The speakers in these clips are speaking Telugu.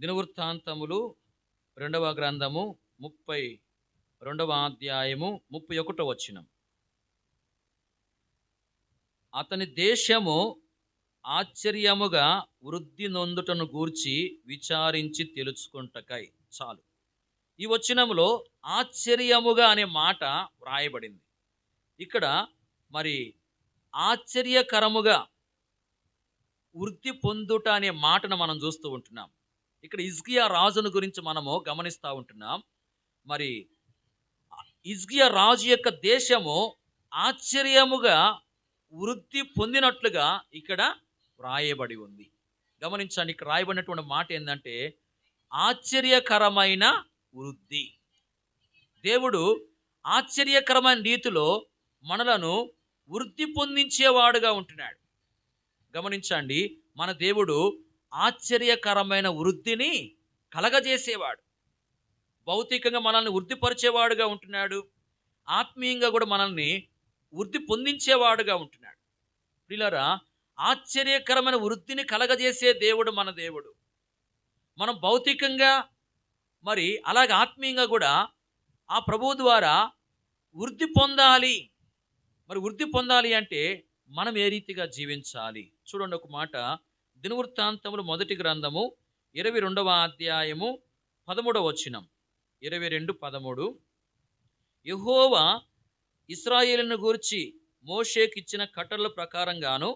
దినవృత్తాంతములు 2వ గ్రంథము 32వ అధ్యాయము 31వ వచనం. అతని దేశము ఆశ్చర్యముగా వృద్ధి నొందుటను గూర్చి విచారించి తెలుసుకుంటకై. చాలు. ఈ వచనములో ఆశ్చర్యముగా అనే మాట వ్రాయబడింది. ఇక్కడ మరి ఆశ్చర్యకరముగా వృద్ధి పొందుట అనే మాటను మనం చూస్తూ ఉంటున్నాం. ఇక్కడ హిజ్కియా రాజును గురించి మనము గమనిస్తూ ఉంటున్నాం. మరి హిజ్కియా రాజు యొక్క దేశము ఆశ్చర్యముగా వృద్ధి పొందినట్లుగా ఇక్కడ వ్రాయబడి ఉంది. గమనించండి, ఇక్కడ రాయబడినటువంటి మాట ఏంటంటే ఆశ్చర్యకరమైన వృద్ధి. దేవుడు ఆశ్చర్యకరమైన రీతిలో మనలను వృద్ధి పొందించేవాడుగా ఉంటున్నాడు. గమనించండి, మన దేవుడు ఆశ్చర్యకరమైన వృద్ధిని కలగజేసేవాడు. భౌతికంగా మనల్ని వృద్ధిపరిచేవాడుగా ఉంటున్నాడు. ఆత్మీయంగా కూడా మనల్ని వృద్ధి పొందించేవాడుగా ఉంటున్నాడు. ప్రియులారా, ఆశ్చర్యకరమైన వృద్ధిని కలగజేసే దేవుడు మన దేవుడు. మనం భౌతికంగా మరి అలాగే ఆత్మీయంగా కూడా ఆ ప్రభువు ద్వారా వృద్ధి పొందాలి. మరి వృద్ధి పొందాలి అంటే మనం ఏ రీతిగా జీవించాలి? చూడండి ఒక మాట. దినవృత్తాంతములు 1వ గ్రంథము 22వ అధ్యాయము 13వ వచనం. 22:13. యెహోవా ఇశ్రాయేలును గూర్చి మోషేకి ఇచ్చిన కట్టడల ప్రకారంగాను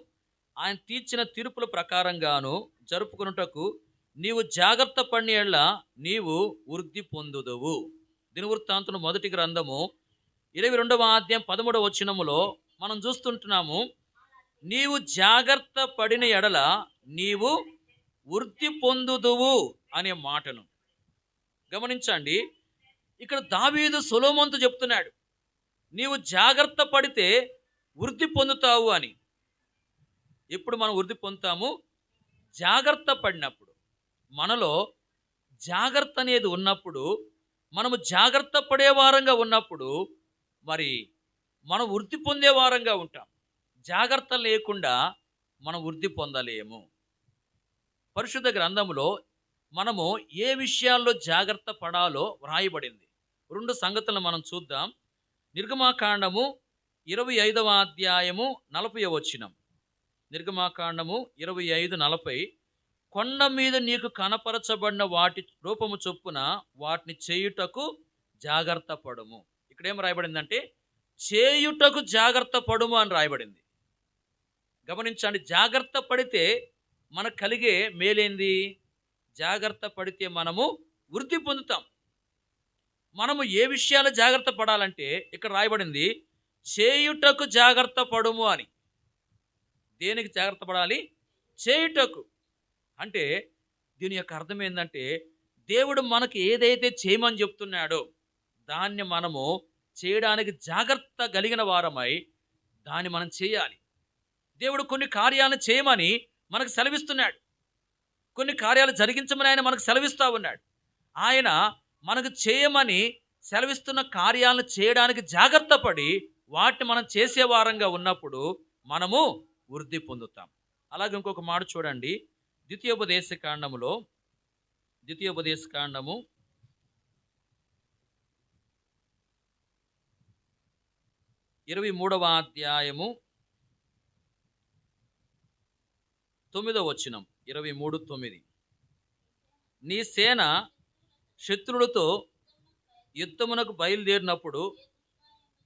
ఆయన తీర్చిన తీర్పుల ప్రకారంగాను జరుపుకొనుటకు నీవు జాగ్రత్త పడిన యెడల నీవు వృద్ధి పొందుదువు. దినవృత్తాంతములు 1వ గ్రంథము 22వ అధ్యాయం 13వ వచనములో మనం చూస్తుంటున్నాము, నీవు జాగ్రత్త పడిన ఎడల నీవు వృద్ధి పొందుదువు అనే మాటను గమనించండి. ఇక్కడ దావీదు సొలొమోనుతో చెప్తున్నాడు, నీవు జాగ్రత్త పడితే వృద్ధి పొందుతావు అని. ఎప్పుడు మనం వృద్ధి పొందుతాము? జాగ్రత్త పడినప్పుడు. మనలో జాగ్రత్త అనేది ఉన్నప్పుడు, మనము జాగ్రత్త పడే వారంగా ఉన్నప్పుడు మరి మనం వృద్ధి పొందే వారంగా ఉంటాం. జాగ్రత్త లేకుండా మనం వృద్ధి పొందలేము. పరిశుద్ధ గ్రంథములో మనము ఏ విషయాల్లో జాగ్రత్త పడాలో వ్రాయబడింది. 2 సంగతులను మనం చూద్దాం. నిర్గమాకాండము 25వ అధ్యాయము 40వ వచనం. నిర్గమాకాండము 25:40. కొండ మీద నీకు కనపరచబడిన వాటి రూపము చొప్పున వాటిని చేయుటకు జాగ్రత్త పడుము. ఇక్కడేం రాయబడిందంటే చేయుటకు జాగ్రత్త పడుము అని రాయబడింది. గమనించండి, జాగ్రత్త పడితే మనకు కలిగే మేలేంది? జాగ్రత్త పడితే మనము వృద్ధి పొందుతాం. మనము ఏ విషయాలు జాగ్రత్త పడాలంటే ఇక్కడ రాయబడింది చేయుటకు జాగ్రత్త పడుము అని. దేనికి జాగ్రత్త పడాలి? చేయుటకు. అంటే దీని యొక్క అర్థం ఏంటంటే దేవుడు మనకి ఏదైతే చేయమని చెప్తున్నాడో దాన్ని మనము చేయడానికి జాగ్రత్త కలిగిన వారమై దాన్ని మనం చేయాలి. దేవుడు కొన్ని కార్యాలను చేయమని మనకు సెలవిస్తున్నాడు. కొన్ని కార్యాలు జరిగించమని ఆయన మనకు సెలవిస్తూ ఉన్నాడు. ఆయన మనకు చేయమని సెలవిస్తున్న కార్యాలను చేయడానికి జాగ్రత్త పడి వాటిని మనం చేసే వారంగా ఉన్నప్పుడు మనము వృద్ధి పొందుతాం. అలాగే ఇంకొక మాట చూడండి. ద్వితీయోపదేశకాండము 23వ అధ్యాయము 9వ వచనం. 23:9. నీ సేన శత్రులతో యుద్ధమునకు బయలుదేరినప్పుడు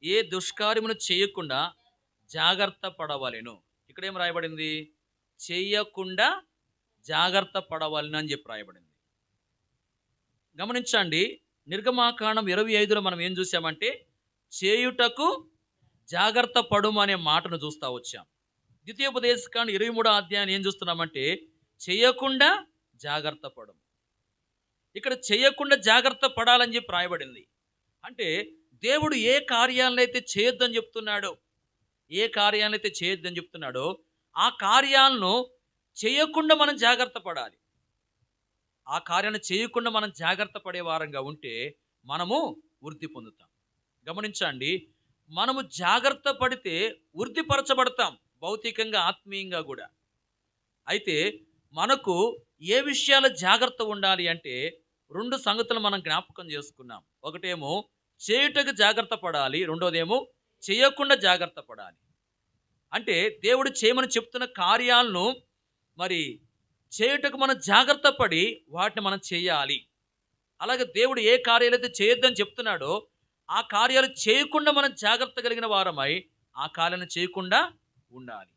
ఏ దుష్కార్యమును చేయకుండా జాగ్రత్త పడవలెను. ఇక్కడేం రాయబడింది? చేయకుండా జాగ్రత్త పడవలెను అని చెప్పి రాయబడింది. గమనించండి, నిర్గమాకాండం 25లో మనం ఏం చూసామంటే చేయుటకు జాగ్రత్త పడుము అనే మాటను చూస్తూ వచ్చాం. ద్వితీయోపదేశకాండం 23వ అధ్యాయాన్ని ఏం చూస్తున్నామంటే చేయకుండా జాగ్రత్త పడము. ఇక్కడ చేయకుండా జాగ్రత్త పడాలని చెప్పి రాయబడింది. అంటే దేవుడు ఏ కార్యాలనైతే చేయొద్దని చెప్తున్నాడో, ఏ కార్యాలనైతే చేయొద్దని చెప్తున్నాడో ఆ కార్యాలను చేయకుండా మనం జాగ్రత్త పడాలి. ఆ కార్యాన్ని చేయకుండా మనం జాగ్రత్త పడే వారంగా ఉంటే మనము వృద్ధి పొందుతాం. గమనించండి, మనము జాగ్రత్త పడితే వృద్ధిపరచబడతాం, భౌతికంగా ఆత్మీయంగా కూడా. అయితే మనకు ఏ విషయాల జాగ్రత్త ఉండాలి అంటే 2 సంగతులు మనం జ్ఞాపకం చేసుకున్నాం. ఒకటేమో చేయుటకు జాగ్రత్త పడాలి. రెండోదేమో చేయకుండా జాగ్రత్త పడాలి. అంటే దేవుడు చేయమని చెప్తున్న కార్యాలను మరి చేయుటకు మనం జాగ్రత్త పడి వాటిని మనం చేయాలి. అలాగే దేవుడు ఏ కార్యాలైతే చేయొద్దని చెప్తున్నాడో ఆ కార్యాలు చేయకుండా మనం జాగ్రత్త కలిగిన వారమై ఆ కార్యాలను చేయకుండా ఉండాలి.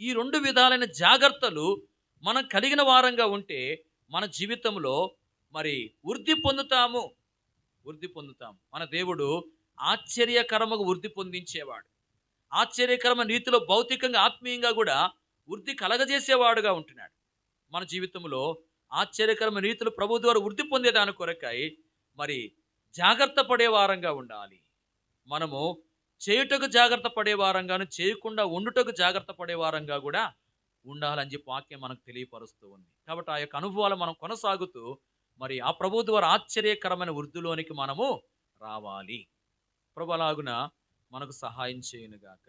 ఈ 2 విధాలైన జాగ్రత్తలు మనం కలిగిన వారంగా ఉంటే మన జీవితంలో మరి వృద్ధి పొందుతాము. మన దేవుడు ఆశ్చర్యకరముగా వృద్ధి పొందించేవాడు. ఆశ్చర్యకరమైన రీతిలో భౌతికంగా ఆత్మీయంగా కూడా వృద్ధి కలగజేసేవాడుగా ఉంటున్నాడు. మన జీవితంలో ఆశ్చర్యకరమైన రీతిలో ప్రభు ద్వారా వృద్ధి పొందేదాని కొరకై మరి జాగ్రత్త పడే వారంగా ఉండాలి. మనము చేయుటకు జాగ్రత్త పడే వారంగాను, చేయకుండా ఉండుటకు జాగ్రత్త పడే వారంగా కూడా ఉండాలని చెప్పి వాక్యం మనకు తెలియపరుస్తూ ఉంది. కాబట్టి ఆ యొక్క అనుభవాలు మనం కొనసాగుతూ మరి ఆ ప్రభు ద్వారా ఆశ్చర్యకరమైన వృద్ధిలోనికి మనము రావాలి. ప్రభు అలాగున మనకు సహాయం చేయనుగాక.